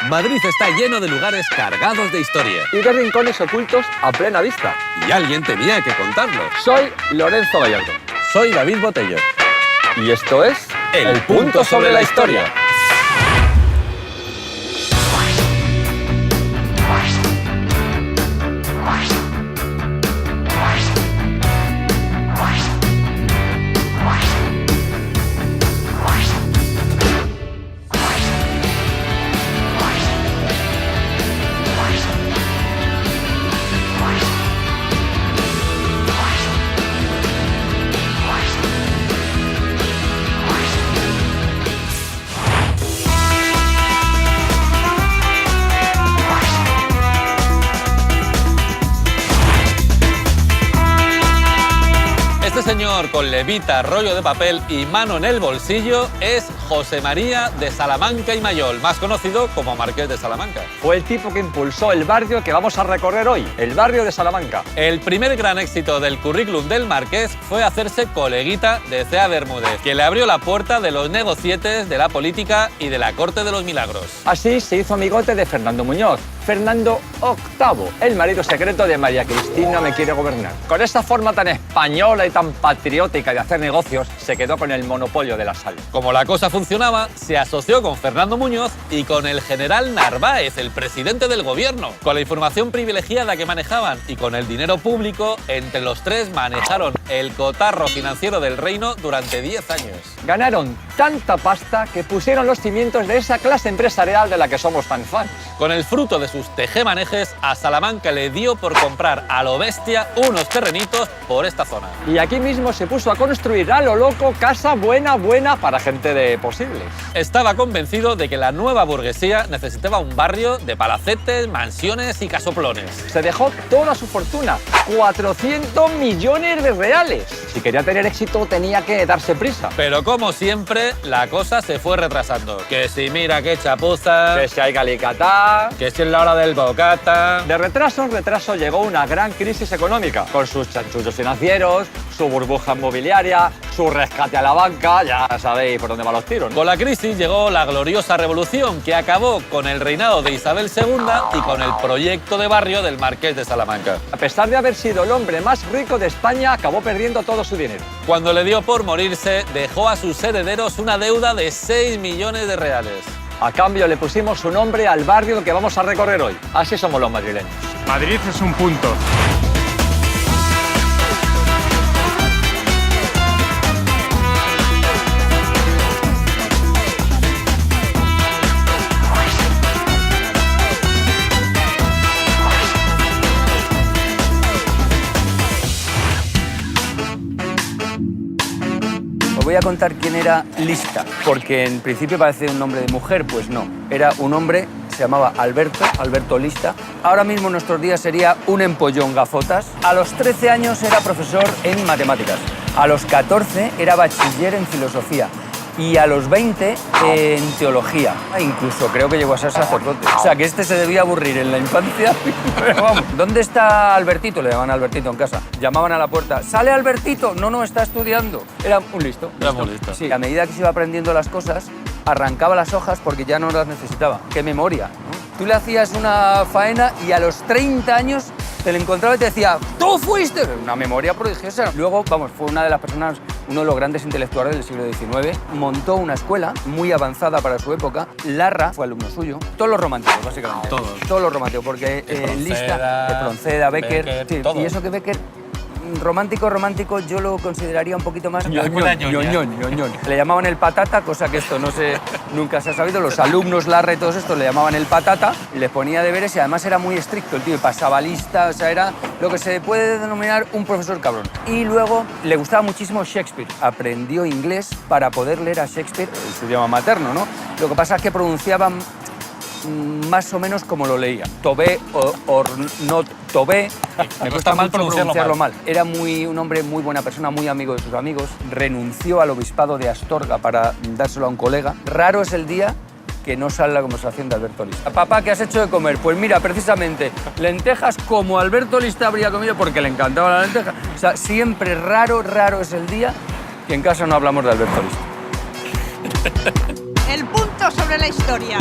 Madrid está lleno de lugares cargados de historia. Y de rincones ocultos a plena vista. Y alguien tenía que contarlo. Soy Lorenzo Gallardo. Soy David Botello. Y esto es El Punto sobre la Historia. Este señor con levita, rollo de papel y mano en el bolsillo es José María de Salamanca y Mayol, más conocido como Marqués de Salamanca. Fue el tipo que impulsó el barrio que vamos a recorrer hoy, el barrio de Salamanca. El primer gran éxito del currículum del Marqués fue hacerse coleguita de Cea Bermúdez, que le abrió la puerta de los negocietes, de la política y de la corte de los milagros. Así se hizo amigote de Fernando Muñoz, Fernando VIII, el marido secreto de María Cristina me quiere gobernar. Con esta forma tan española y tan patriótica de hacer negocios, se quedó con el monopolio de la sal. Como la cosa funcionaba, se asoció con Fernando Muñoz y con el general Narváez, el presidente del gobierno. Con la información privilegiada que manejaban y con el dinero público, entre los tres manejaron el cotarro financiero del reino durante 10 años. Ganaron tanta pasta que pusieron los cimientos de esa clase empresarial de la que somos tan fans. Con el fruto de sus tejemanejes, a Salamanca le dio por comprar a lo bestia unos terrenitos por esta zona. Y aquí mismo se puso a construir a lo loco casa buena para gente de posibles. Estaba convencido de que la nueva burguesía necesitaba un barrio de palacetes, mansiones y casoplones. Se dejó toda su fortuna, 400 millones de reales. Si quería tener éxito tenía que darse prisa. Pero como siempre, la cosa se fue retrasando. Que si mira qué chapuza, Que si hay calicatá. que si es la hora del bocata. De retraso en retraso llegó una gran crisis económica, con sus chanchullos financieros, su burbuja inmobiliaria, su rescate a la banca, ya sabéis por dónde van los tiros, ¿no? Con la crisis llegó la gloriosa revolución que acabó con el reinado de Isabel II y con el proyecto de barrio del Marqués de Salamanca. A pesar de haber sido el hombre más rico de España, acabó perdiendo todo su dinero. Cuando le dio por morirse, dejó a sus herederos una deuda de 6 millones de reales. A cambio le pusimos su nombre al barrio que vamos a recorrer hoy. Así somos los madrileños. Madrid es un punto. Os voy a contar quién era Lista, porque en principio parece un nombre de mujer, pues no. Era un hombre, se llamaba Alberto Lista. Ahora mismo en nuestros días sería un empollón gafotas. A los 13 años era profesor en matemáticas. A los 14 era bachiller en filosofía. Y a los 20 en teología. Incluso creo que llegó a ser sacerdote. O sea, que este se debía aburrir en la infancia. Pero vamos, ¿dónde está Albertito? Le llamaban a Albertito en casa. Llamaban a la puerta. ¿Sale Albertito? No, está estudiando. Era un listo. Era muy listo. Sí, a medida que se iba aprendiendo las cosas, arrancaba las hojas porque ya no las necesitaba. ¡Qué memoria! ¿No? Tú le hacías una faena y a los 30 años te lo encontraba y te decía ¡tú fuiste! Una memoria prodigiosa. Luego, vamos, fue una de las personas, uno de los grandes intelectuales del siglo XIX. Montó una escuela muy avanzada para su época. Larra fue alumno suyo. Todos los románticos, básicamente. Todos los románticos, porque Espronceda, Lista, Espronceda, Becker... Becker, sí, todo. y eso que Becker... Romántico, yo lo consideraría un poquito más Ñoñón. ñoñón. Le llamaban el patata, cosa que esto nunca se ha sabido. Los alumnos Larra y todos estos le llamaban el patata y les ponía deberes y además era muy estricto el tío, y pasaba lista, o sea, era lo que se puede denominar un profesor cabrón. Y luego le gustaba muchísimo Shakespeare. Aprendió inglés para poder leer a Shakespeare en su idioma materno, ¿no? Lo que pasa es que pronunciaban más o menos como lo leía. Tobé or not Tobé. Me cuesta mal mucho pronunciarlo mal. Era un hombre muy buena persona, muy amigo de sus amigos. Renunció al obispado de Astorga para dárselo a un colega. Raro es el día que no sale la conversación de Alberto Lista. Papá, ¿qué has hecho de comer? Pues mira, precisamente, lentejas como Alberto Lista habría comido porque le encantaba la lenteja. O sea, siempre raro es el día que en casa no hablamos de Alberto Lista. El punto sobre la historia.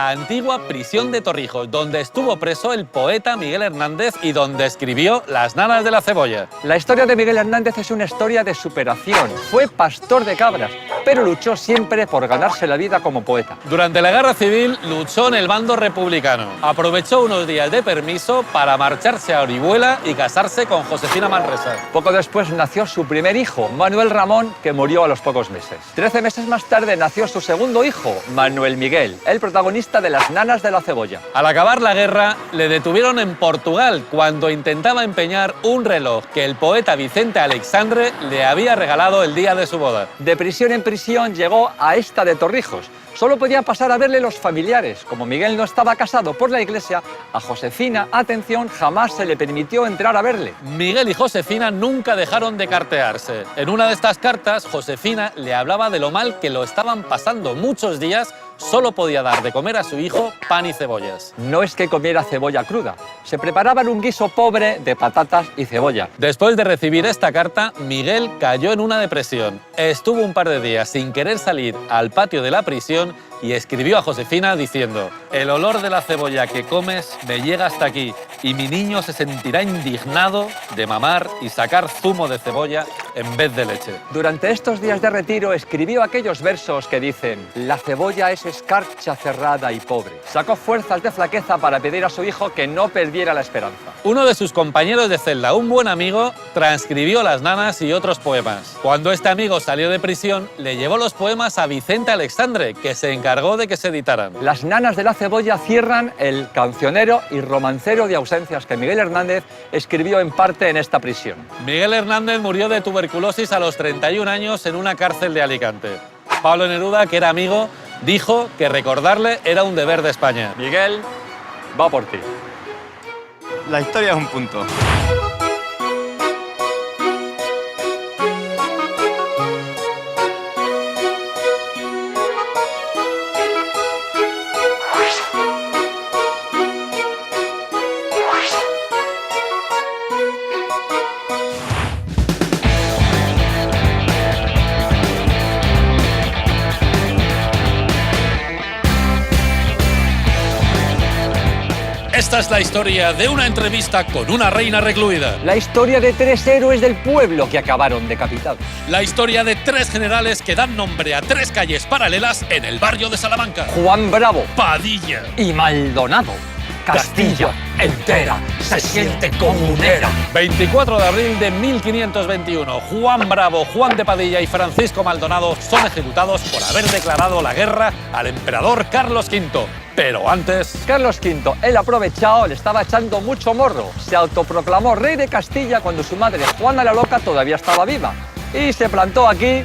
la antigua prisión de Torrijos, donde estuvo preso el poeta Miguel Hernández y donde escribió Las nanas de la cebolla. La historia de Miguel Hernández es una historia de superación. Fue pastor de cabras, pero luchó siempre por ganarse la vida como poeta. Durante la Guerra Civil luchó en el bando republicano. Aprovechó unos días de permiso para marcharse a Orihuela y casarse con Josefina Manresa. Poco después nació su primer hijo, Manuel Ramón, que murió a los pocos meses. 13 meses más tarde nació su segundo hijo, Manuel Miguel, el protagonista de Las nanas de la cebolla. Al acabar la guerra, le detuvieron en Portugal cuando intentaba empeñar un reloj que el poeta Vicente Aleixandre le había regalado el día de su boda. De prisión en prisión llegó a esta de Torrijos. Solo podían pasar a verle los familiares. Como Miguel no estaba casado por la iglesia, a Josefina, atención, jamás se le permitió entrar a verle. Miguel y Josefina nunca dejaron de cartearse. En una de estas cartas, Josefina le hablaba de lo mal que lo estaban pasando. Muchos días solo podía dar de comer a su hijo pan y cebollas. No es que comiera cebolla cruda, se preparaban un guiso pobre de patatas y cebolla. Después de recibir esta carta, Miguel cayó en una depresión. Estuvo un par de días sin querer salir al patio de la prisión y escribió a Josefina diciendo: el olor de la cebolla que comes me llega hasta aquí y mi niño se sentirá indignado de mamar y sacar zumo de cebolla en vez de leche. Durante estos días de retiro escribió aquellos versos que dicen: la cebolla es escarcha cerrada y pobre. Sacó fuerzas de flaqueza para pedir a su hijo que no perdiera la esperanza. Uno de sus compañeros de celda, un buen amigo, transcribió Las nanas y otros poemas. Cuando este amigo salió de prisión, le llevó los poemas a Vicente Aleixandre, que se encargó de que se editaran. Las nanas de la cebolla cierran el cancionero y romancero de ausencias que Miguel Hernández escribió en parte en esta prisión. Miguel Hernández murió de tuberculosis a los 31 años en una cárcel de Alicante. Pablo Neruda, que era amigo, dijo que recordarle era un deber de España. Miguel, va por ti. La historia es un punto. Esta es la historia de una entrevista con una reina recluida. La historia de 3 héroes del pueblo que acabaron decapitados. La historia de 3 generales que dan nombre a 3 calles paralelas en el barrio de Salamanca. Juan Bravo Padilla y Maldonado. Castilla entera se siente comunera. 24 de abril de 1521. Juan Bravo, Juan de Padilla y Francisco Maldonado son ejecutados por haber declarado la guerra al emperador Carlos V. Pero antes... Carlos V, el aprovechado, le estaba echando mucho morro. Se autoproclamó rey de Castilla cuando su madre, Juana la Loca, todavía estaba viva. Y se plantó aquí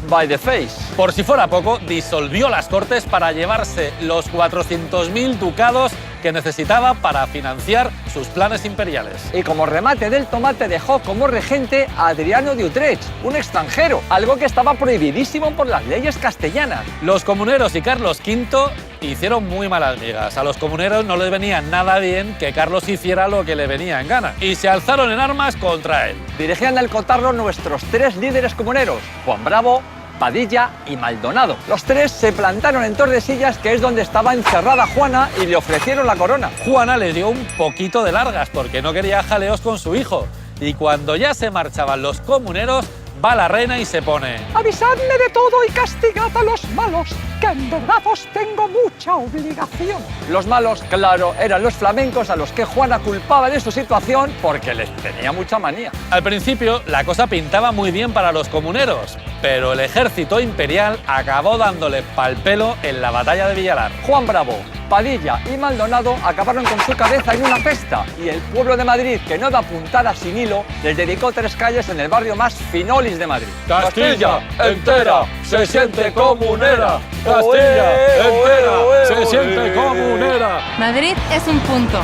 by the face. Por si fuera poco, disolvió las Cortes para llevarse los 400.000 ducados que necesitaba para financiar sus planes imperiales. Y como remate del tomate dejó como regente a Adriano de Utrecht, un extranjero, algo que estaba prohibidísimo por las leyes castellanas. Los comuneros y Carlos V hicieron muy malas migas. A los comuneros no les venía nada bien que Carlos hiciera lo que le venía en gana y se alzaron en armas contra él. Dirigían el cotarro nuestros 3 líderes comuneros, Juan Bravo, Padilla y Maldonado. Los 3 se plantaron en Tordesillas, que es donde estaba encerrada Juana, y le ofrecieron la corona. Juana le dio un poquito de largas porque no quería jaleos con su hijo. Y cuando ya se marchaban los comuneros, va la reina y se pone: avisadme de todo y castigad a los malos, que en verdad os tengo mucha obligación. Los malos, claro, eran los flamencos, a los que Juana culpaba de su situación porque les tenía mucha manía. Al principio la cosa pintaba muy bien para los comuneros, pero el ejército imperial acabó dándole pal pelo en la batalla de Villalar. Juan Bravo, Padilla y Maldonado acabaron con su cabeza en una cesta, y el pueblo de Madrid, que no da puntada sin hilo, les dedicó 3 calles en el barrio más finolis de Madrid. Castilla entera se siente comunera. Castilla entera se siente comunera. Madrid es un punto.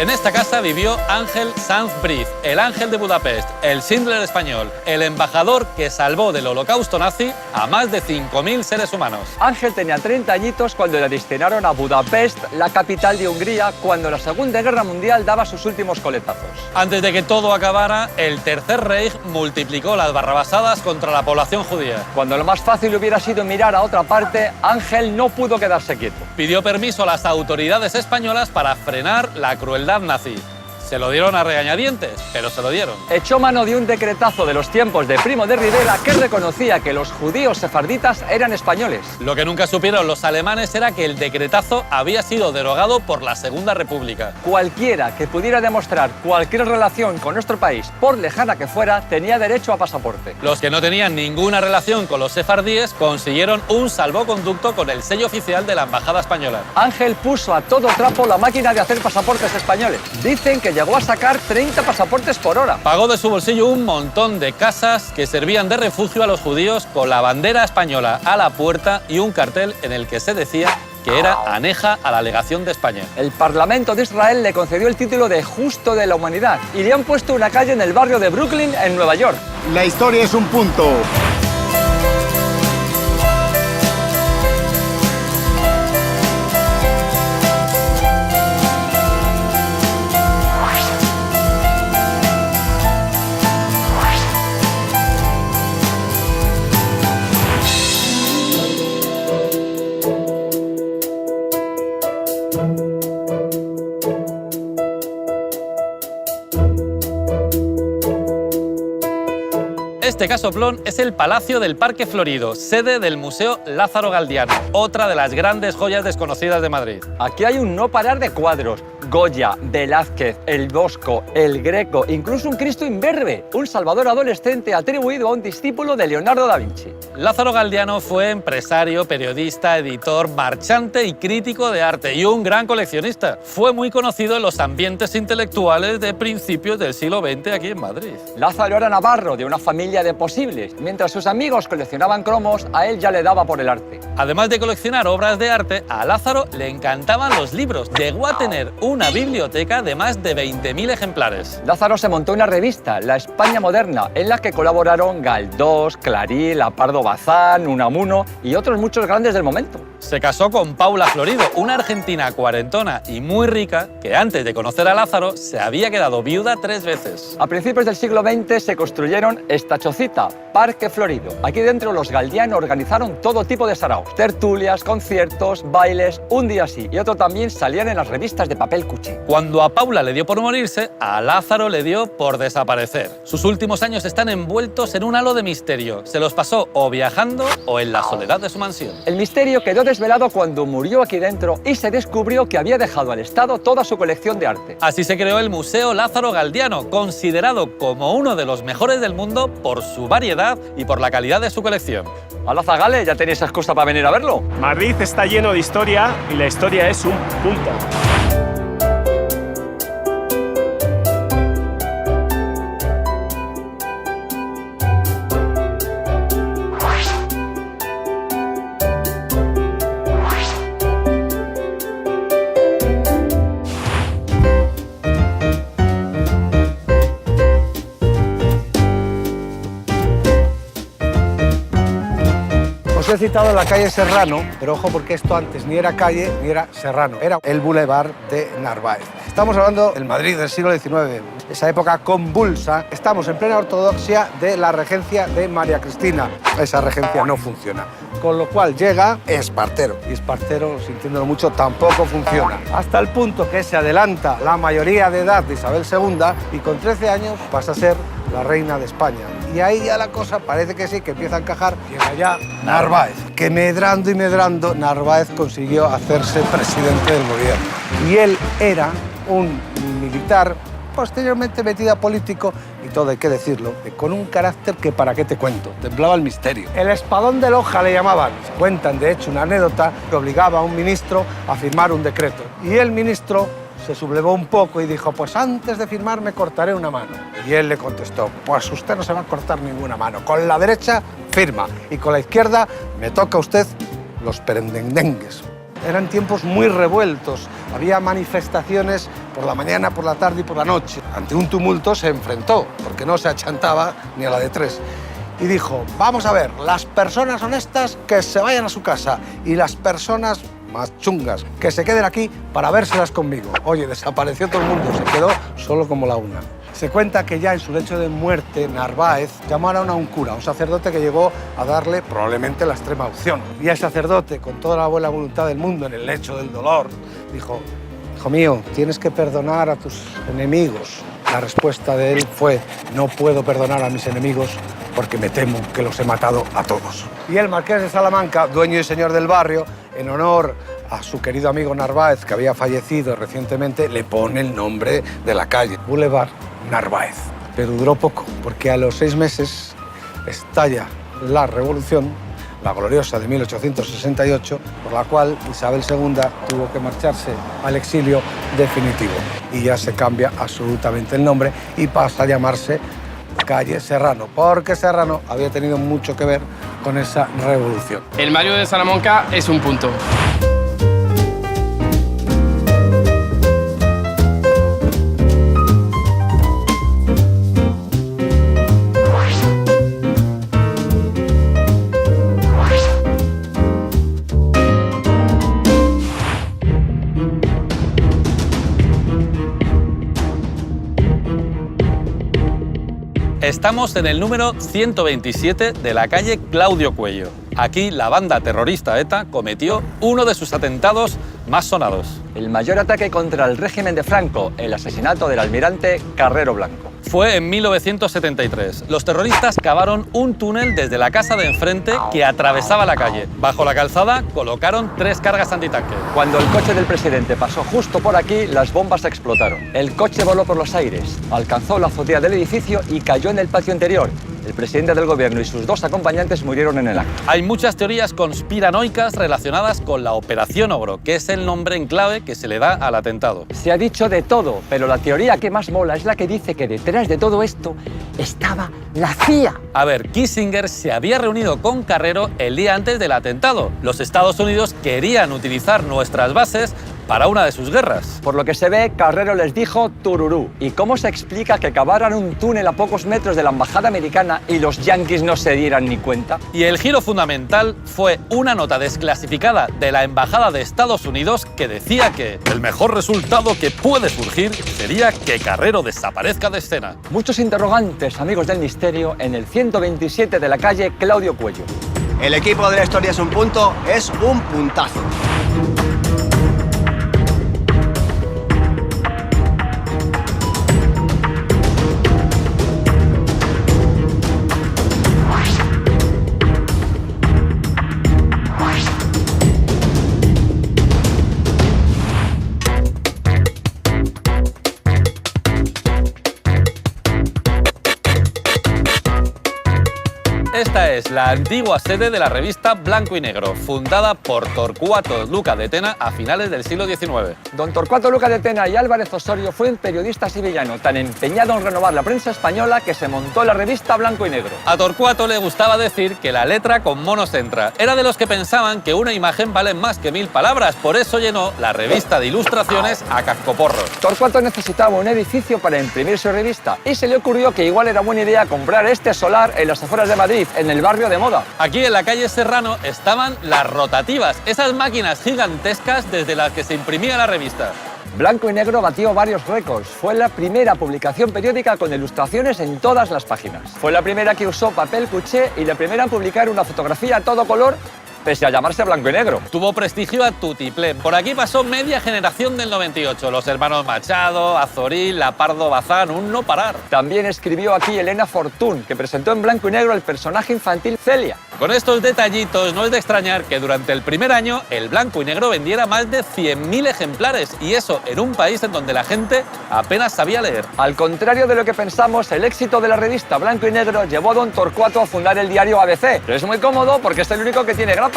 En esta casa vivió Ángel Sanz Briz, el ángel de Budapest, el Schindler español, el embajador que salvó del holocausto nazi a más de 5.000 seres humanos. Ángel tenía 30 añitos cuando le destinaron a Budapest, la capital de Hungría, cuando la Segunda Guerra Mundial daba sus últimos coletazos. Antes de que todo acabara, el Tercer Reich multiplicó las barrabasadas contra la población judía. Cuando lo más fácil hubiera sido mirar a otra parte, Ángel no pudo quedarse quieto. Pidió permiso a las autoridades españolas para frenar la crueldad nazi. Se lo dieron a regañadientes, pero se lo dieron. Echó mano de un decretazo de los tiempos de Primo de Rivera que reconocía que los judíos sefarditas eran españoles. Lo que nunca supieron los alemanes era que el decretazo había sido derogado por la Segunda República. Cualquiera que pudiera demostrar cualquier relación con nuestro país, por lejana que fuera, tenía derecho a pasaporte. Los que no tenían ninguna relación con los sefardíes consiguieron un salvoconducto con el sello oficial de la Embajada Española. Ángel puso a todo trapo la máquina de hacer pasaportes españoles. Dicen que llegó a sacar 30 pasaportes por hora. Pagó de su bolsillo un montón de casas que servían de refugio a los judíos con la bandera española a la puerta y un cartel en el que se decía que era aneja a la legación de España. El Parlamento de Israel le concedió el título de Justo de la Humanidad y le han puesto una calle en el barrio de Brooklyn, en Nueva York. La historia es un punto. Este casoplón es el Palacio del Parque Florido, sede del Museo Lázaro Galdiano, otra de las grandes joyas desconocidas de Madrid. Aquí hay un no parar de cuadros. Goya, Velázquez, el Bosco, el Greco, incluso un Cristo imberbe, un Salvador adolescente atribuido a un discípulo de Leonardo da Vinci. Lázaro Galdiano fue empresario, periodista, editor, marchante y crítico de arte y un gran coleccionista. Fue muy conocido en los ambientes intelectuales de principios del siglo XX aquí en Madrid. Lázaro era navarro, de una familia de posibles. Mientras sus amigos coleccionaban cromos, a él ya le daba por el arte. Además de coleccionar obras de arte, a Lázaro le encantaban los libros. Llegó a tener una biblioteca de más de 20.000 ejemplares. Lázaro se montó una revista, La España Moderna, en la que colaboraron Galdós, Clarí, Pardo Bazán, Unamuno y otros muchos grandes del momento. Se casó con Paula Florido, una argentina cuarentona y muy rica que antes de conocer a Lázaro se había quedado viuda 3 veces. A principios del siglo XX se construyeron esta chocita, Parque Florido. Aquí dentro los Galdiano organizaron todo tipo de saraos, tertulias, conciertos, bailes, un día sí y otro también salían en las revistas de papel cuché. Cuando a Paula le dio por morirse, a Lázaro le dio por desaparecer. Sus últimos años están envueltos en un halo de misterio. Se los pasó o viajando o en la soledad de su mansión. El misterio quedó desvelado cuando murió aquí dentro y se descubrió que había dejado al Estado toda su colección de arte. Así se creó el Museo Lázaro Galdiano, considerado como uno de los mejores del mundo por su variedad y por la calidad de su colección. Hola Zagale, ¿ya tenéis excusa para venir a verlo? Madrid está lleno de historia y la historia es un punto. Os he citado la calle Serrano, pero ojo porque esto antes ni era calle ni era Serrano, era el Boulevard de Narváez. Estamos hablando del Madrid del siglo XIX, esa época convulsa. Estamos en plena ortodoxia de la regencia de María Cristina. Esa regencia no funciona. Con lo cual llega Espartero. Y Espartero, sintiéndolo mucho, tampoco funciona. Hasta el punto que se adelanta la mayoría de edad de Isabel II y con 13 años pasa a ser la reina de España. Y ahí ya la cosa parece que sí, que empieza a encajar. Llega ya Narváez, que medrando y medrando, Narváez consiguió hacerse presidente del gobierno. Y él era un militar posteriormente metido a político, y todo hay que decirlo, con un carácter que para qué te cuento, temblaba el misterio. El espadón de Loja le llamaban. Cuentan, de hecho, una anécdota que obligaba a un ministro a firmar un decreto. Y el ministro se sublevó un poco y dijo, pues antes de firmar me cortaré una mano. Y él le contestó, pues usted no se va a cortar ninguna mano. Con la derecha firma y con la izquierda me toca a usted los perendendengues. Eran tiempos muy revueltos. Había manifestaciones por la mañana, por la tarde y por la noche. Ante un tumulto se enfrentó, porque no se achantaba ni a la de tres. Y dijo, vamos a ver, las personas honestas que se vayan a su casa y las personas más chungas que se queden aquí para vérselas conmigo. Oye, desapareció todo el mundo, se quedó solo como la una. Se cuenta que ya en su lecho de muerte, Narváez llamaron a un cura, un sacerdote que llegó a darle probablemente la extrema unción. Y el sacerdote, con toda la buena voluntad del mundo en el lecho del dolor, dijo, hijo mío, tienes que perdonar a tus enemigos. La respuesta de él fue, no puedo perdonar a mis enemigos porque me temo que los he matado a todos. Y el marqués de Salamanca, dueño y señor del barrio, en honor a su querido amigo Narváez, que había fallecido recientemente, le pone el nombre de la calle, Boulevard Narváez. Pero duró poco, porque a los 6 meses estalla la revolución, la gloriosa de 1868, por la cual Isabel II tuvo que marcharse al exilio definitivo. Y ya se cambia absolutamente el nombre y pasa a llamarse calle Serrano, porque Serrano había tenido mucho que ver con esa revolución. El Mario de Salamanca es un punto. Estamos en el número 127 de la calle Claudio Cuello. Aquí la banda terrorista ETA cometió uno de sus atentados más sonados. El mayor ataque contra el régimen de Franco, el asesinato del almirante Carrero Blanco. Fue en 1973. Los terroristas cavaron un túnel desde la casa de enfrente que atravesaba la calle. Bajo la calzada colocaron 3 cargas antitanque. Cuando el coche del presidente pasó justo por aquí, las bombas explotaron. El coche voló por los aires, alcanzó la azotea del edificio y cayó en el patio interior. El presidente del gobierno y sus 2 acompañantes murieron en el acto. Hay muchas teorías conspiranoicas relacionadas con la Operación Ogro, que es el nombre en clave que se le da al atentado. Se ha dicho de todo, pero la teoría que más mola es la que dice que detrás de todo esto estaba la CIA. A ver, Kissinger se había reunido con Carrero el día antes del atentado. Los Estados Unidos querían utilizar nuestras bases para una de sus guerras. Por lo que se ve, Carrero les dijo tururú. ¿Y cómo se explica que cavaran un túnel a pocos metros de la embajada americana y los yanquis no se dieran ni cuenta? Y el giro fundamental fue una nota desclasificada de la embajada de Estados Unidos que decía que el mejor resultado que puede surgir sería que Carrero desaparezca de escena. Muchos interrogantes, amigos del misterio, en el 127 de la calle Claudio Cuello. El equipo de la historia es un punto, es un puntazo. Esta es la antigua sede de la revista Blanco y Negro, fundada por Torcuato Luca de Tena a finales del siglo XIX. Don Torcuato Luca de Tena y Álvarez Osorio fue un periodista sevillano tan empeñado en renovar la prensa española que se montó la revista Blanco y Negro. A Torcuato le gustaba decir que la letra con monos entra. Era de los que pensaban que una imagen vale más que 1000 palabras, por eso llenó la revista de ilustraciones a cascoporros. Torcuato necesitaba un edificio para imprimir su revista y se le ocurrió que igual era buena idea comprar este solar en las afueras de Madrid, en el barrio de Moda. Aquí en la calle Serrano estaban las rotativas, esas máquinas gigantescas desde las que se imprimía la revista. Blanco y Negro batió varios récords. Fue la primera publicación periódica con ilustraciones en todas las páginas. Fue la primera que usó papel cuché y la primera en publicar una fotografía a todo color, pese a llamarse Blanco y Negro. Tuvo prestigio a tutiplén. Por aquí pasó media generación del 98. Los hermanos Machado, Azorín, Lapardo Bazán, un no parar. También escribió aquí Elena Fortún, que presentó en Blanco y Negro el personaje infantil Celia. Con estos detallitos no es de extrañar que durante el primer año el Blanco y Negro vendiera más de 100.000 ejemplares, y eso en un país en donde la gente apenas sabía leer. Al contrario de lo que pensamos, el éxito de la revista Blanco y Negro llevó a don Torcuato a fundar el diario ABC. Pero es muy cómodo porque es el único que tiene grapas.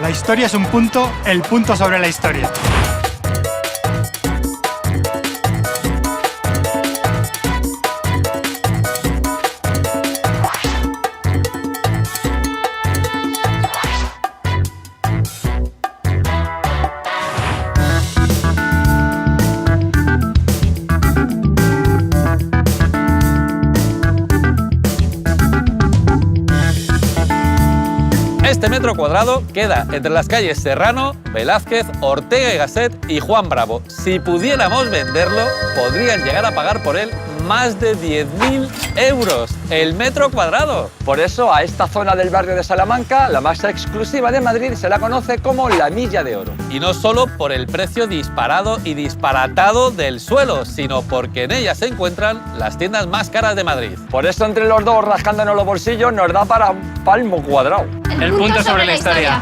La historia es un punto, el punto sobre la historia. Este metro cuadrado queda entre las calles Serrano, Velázquez, Ortega y Gasset y Juan Bravo. Si pudiéramos venderlo, podrían llegar a pagar por él más de 10.000 euros el metro cuadrado. Por eso a esta zona del barrio de Salamanca, la más exclusiva de Madrid, se la conoce como la Milla de Oro. Y no solo por el precio disparado y disparatado del suelo, sino porque en ella se encuentran las tiendas más caras de Madrid. Por eso entre los dos, rascándonos los bolsillos, nos da para un palmo cuadrado. El punto sobre la historia.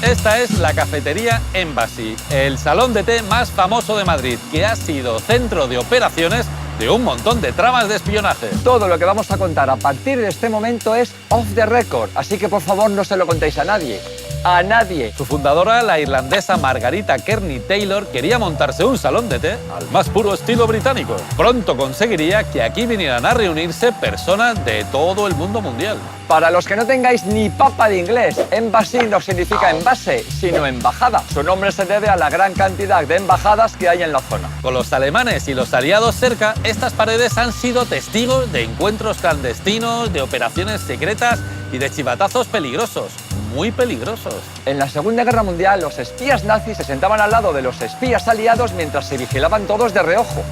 Esta es la cafetería Embassy, el salón de té más famoso de Madrid, que ha sido centro de operaciones de un montón de tramas de espionaje. Todo lo que vamos a contar a partir de este momento es off the record, así que por favor no se lo contéis a nadie. A nadie. Su fundadora, la irlandesa Margarita Kearney Taylor, quería montarse un salón de té al más puro estilo británico. Pronto conseguiría que aquí vinieran a reunirse personas de todo el mundo mundial. Para los que no tengáis ni papa de inglés, embassy no significa envase, sino embajada. Su nombre se debe a la gran cantidad de embajadas que hay en la zona. Con los alemanes y los aliados cerca, estas paredes han sido testigos de encuentros clandestinos, de operaciones secretas y de chivatazos peligrosos. Muy peligrosos. En la Segunda Guerra Mundial, los espías nazis se sentaban al lado de los espías aliados mientras se vigilaban todos de reojo.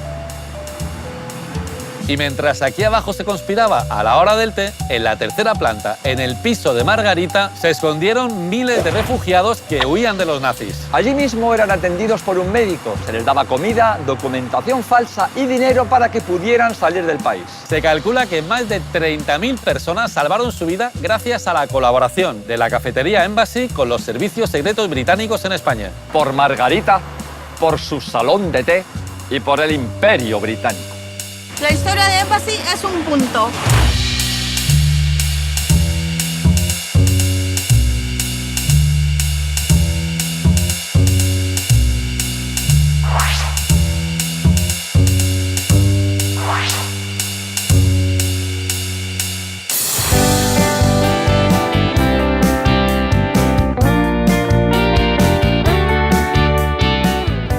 Y mientras aquí abajo se conspiraba a la hora del té, en la tercera planta, en el piso de Margarita, se escondieron miles de refugiados que huían de los nazis. Allí mismo eran atendidos por un médico. Se les daba comida, documentación falsa y dinero para que pudieran salir del país. Se calcula que más de 30.000 personas salvaron su vida gracias a la colaboración de la cafetería Embassy con los servicios secretos británicos en España. Por Margarita, por su salón de té y por el Imperio Británico. La historia de Embassy es un punto.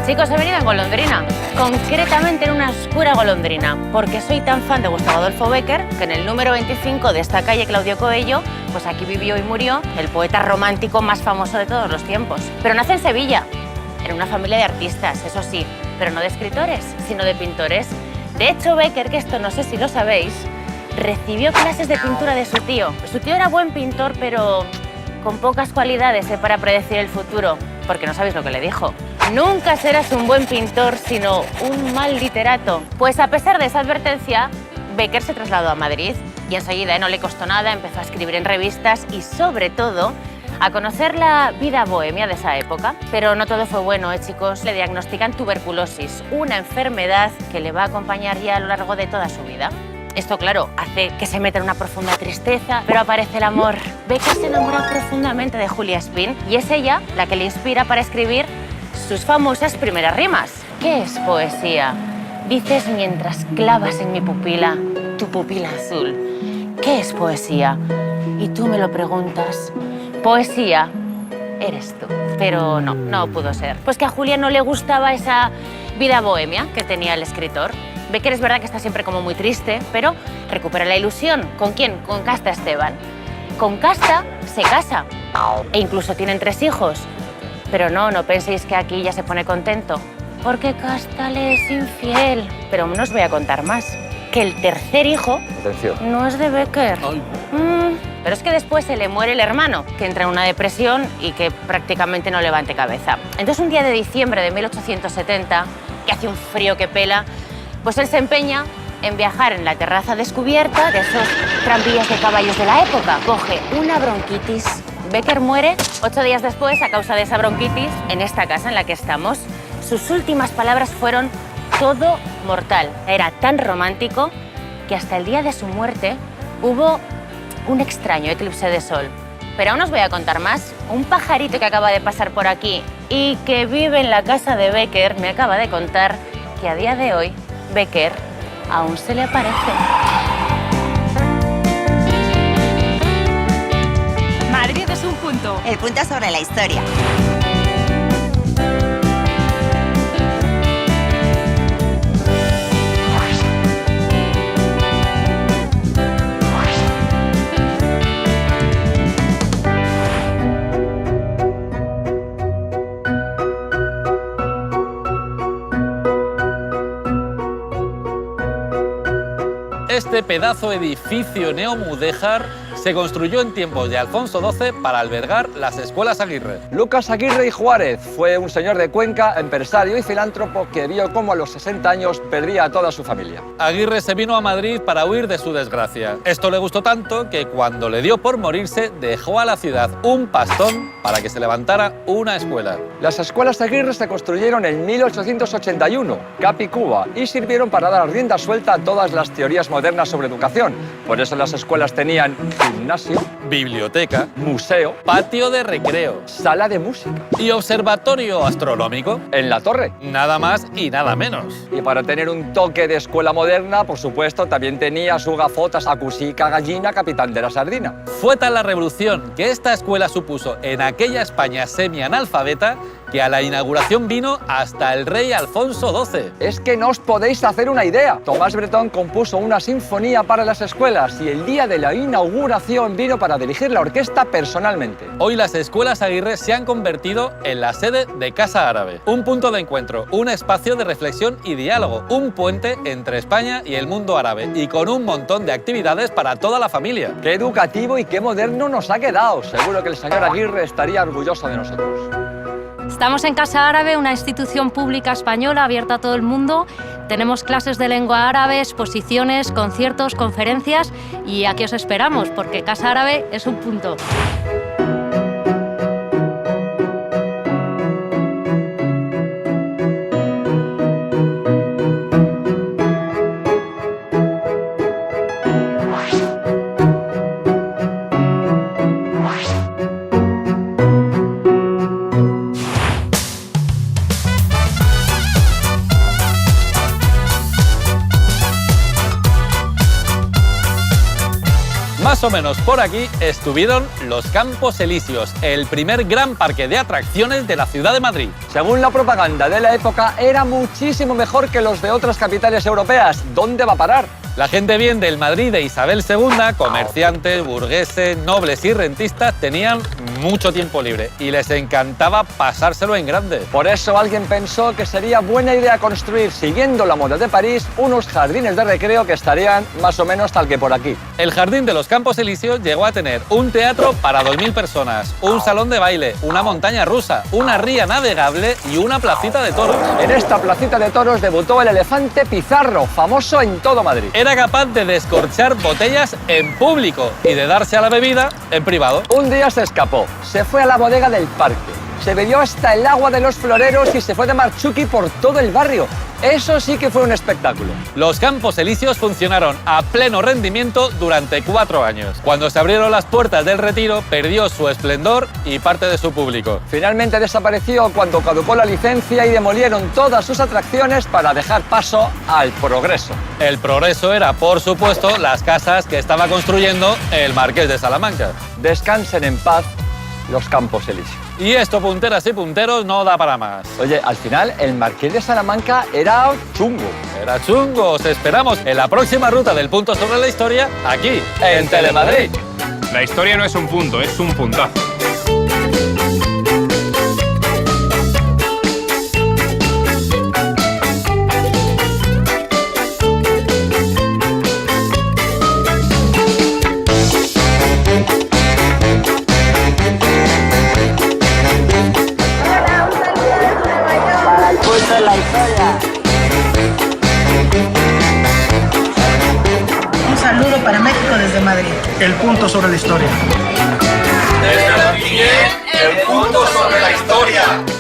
Chicos, he venido en golondrina, concretamente en una oscura golondrina, porque soy tan fan de Gustavo Adolfo Bécquer que en el número 25 de esta calle Claudio Coello, pues aquí vivió y murió el poeta romántico más famoso de todos los tiempos. Pero nace en Sevilla, en una familia de artistas, eso sí, pero no de escritores, sino de pintores. De hecho, Bécquer, que esto no sé si lo sabéis, recibió clases de pintura de su tío. Su tío era buen pintor, pero con pocas cualidades para predecir el futuro, porque no sabéis lo que le dijo. Nunca serás un buen pintor, sino un mal literato. Pues a pesar de esa advertencia, Bécquer se trasladó a Madrid y enseguida no le costó nada, empezó a escribir en revistas y sobre todo a conocer la vida bohemia de esa época. Pero no todo fue bueno, chicos. Le diagnostican tuberculosis, una enfermedad que le va a acompañar ya a lo largo de toda su vida. Esto, claro, hace que se meta en una profunda tristeza, pero aparece el amor. Bécquer se enamora profundamente de Julia Spin y es ella la que le inspira para escribir sus famosas primeras rimas. ¿Qué es poesía? Dices mientras clavas en mi pupila tu pupila azul. ¿Qué es poesía? Y tú me lo preguntas. Poesía eres tú. Pero no pudo ser. Pues que a Julia no le gustaba esa vida bohemia que tenía el escritor. Bécquer es verdad que está siempre como muy triste, pero recupera la ilusión. ¿Con quién? Con Casta Esteban. Con Casta se casa e incluso tienen 3 hijos. Pero no penséis que aquí ya se pone contento, porque Casta le es infiel. Pero no os voy a contar más, que el tercer hijo no es de Bécquer. Pero es que después se le muere el hermano, que entra en una depresión y que prácticamente no levante cabeza. Entonces un día de diciembre de 1870, que hace un frío que pela, pues él se empeña en viajar en la terraza descubierta de esos tranvías de caballos de la época. Coge una bronquitis. Bécquer muere 8 días después a causa de esa bronquitis en esta casa en la que estamos. Sus últimas palabras fueron todo mortal. Era tan romántico que hasta el día de su muerte hubo un extraño eclipse de sol. Pero aún os voy a contar más. Un pajarito que acaba de pasar por aquí y que vive en la casa de Bécquer me acaba de contar que a día de hoy Bécquer aún se le aparece. Madrid es un punto. El punto sobre la historia. Este pedazo edificio neomudéjar se construyó en tiempos de Alfonso XII para albergar las escuelas Aguirre. Lucas Aguirre y Juárez fue un señor de Cuenca, empresario y filántropo que vio cómo a los 60 años perdía a toda su familia. Aguirre se vino a Madrid para huir de su desgracia. Esto le gustó tanto que cuando le dio por morirse dejó a la ciudad un pastón para que se levantara una escuela. Las escuelas Aguirre se construyeron en 1881, Cap y Cuba, y sirvieron para dar rienda suelta a todas las teorías modernas sobre educación. Por eso las escuelas tenían gimnasio, biblioteca, museo, patio de recreo, sala de música y observatorio astronómico en la torre. Nada más y nada menos. Y para tener un toque de escuela moderna, por supuesto, también tenía su gafotas a Cusica Gallina, capitán de la sardina. Fue tal la revolución que esta escuela supuso en aquella España semi-analfabeta que a la inauguración vino hasta el rey Alfonso XII. Es que no os podéis hacer una idea. Tomás Bretón compuso una sinfonía para las escuelas y el día de la inauguración vino para dirigir la orquesta personalmente. Hoy las escuelas Aguirre se han convertido en la sede de Casa Árabe, un punto de encuentro, un espacio de reflexión y diálogo, un puente entre España y el mundo árabe y con un montón de actividades para toda la familia. Qué educativo y qué moderno nos ha quedado. Seguro que el señor Aguirre estaría orgulloso de nosotros. Estamos en Casa Árabe, una institución pública española abierta a todo el mundo. Tenemos clases de lengua árabe, exposiciones, conciertos, conferencias y aquí os esperamos porque Casa Árabe es un punto. Más o menos por aquí estuvieron los Campos Elíseos, el primer gran parque de atracciones de la ciudad de Madrid. Según la propaganda de la época, era muchísimo mejor que los de otras capitales europeas. ¿Dónde va a parar? La gente bien del Madrid de Isabel II, comerciantes, burgueses, nobles y rentistas, tenían mucho tiempo libre y les encantaba pasárselo en grande. Por eso alguien pensó que sería buena idea construir, siguiendo la moda de París, unos jardines de recreo que estarían más o menos tal que por aquí. El Jardín de los Campos Elíseos llegó a tener un teatro para 2000 personas, un salón de baile, una montaña rusa, una ría navegable y una placita de toros. En esta placita de toros debutó el elefante Pizarro, famoso en todo Madrid. Era capaz de descorchar botellas en público y de darse a la bebida en privado. Un día se escapó, se fue a la bodega del parque, se bebió hasta el agua de los floreros y se fue de marchuki por todo el barrio. Eso sí que fue un espectáculo. Los Campos Elíseos funcionaron a pleno rendimiento durante 4 años. Cuando se abrieron las puertas del Retiro, perdió su esplendor y parte de su público. Finalmente desapareció cuando caducó la licencia y demolieron todas sus atracciones para dejar paso al progreso. El progreso era, por supuesto, las casas que estaba construyendo el Marqués de Salamanca. Descansen en paz los Campos Elíseos. Y esto, punteras y punteros, no da para más. Oye, al final, el Marqués de Salamanca era chungo. Era chungo. Os esperamos en la próxima ruta del Punto sobre la Historia, aquí, en Telemadrid. La historia no es un punto, es un puntazo. Un saludo para México desde Madrid. El punto sobre la historia. Desde el punto sobre la historia.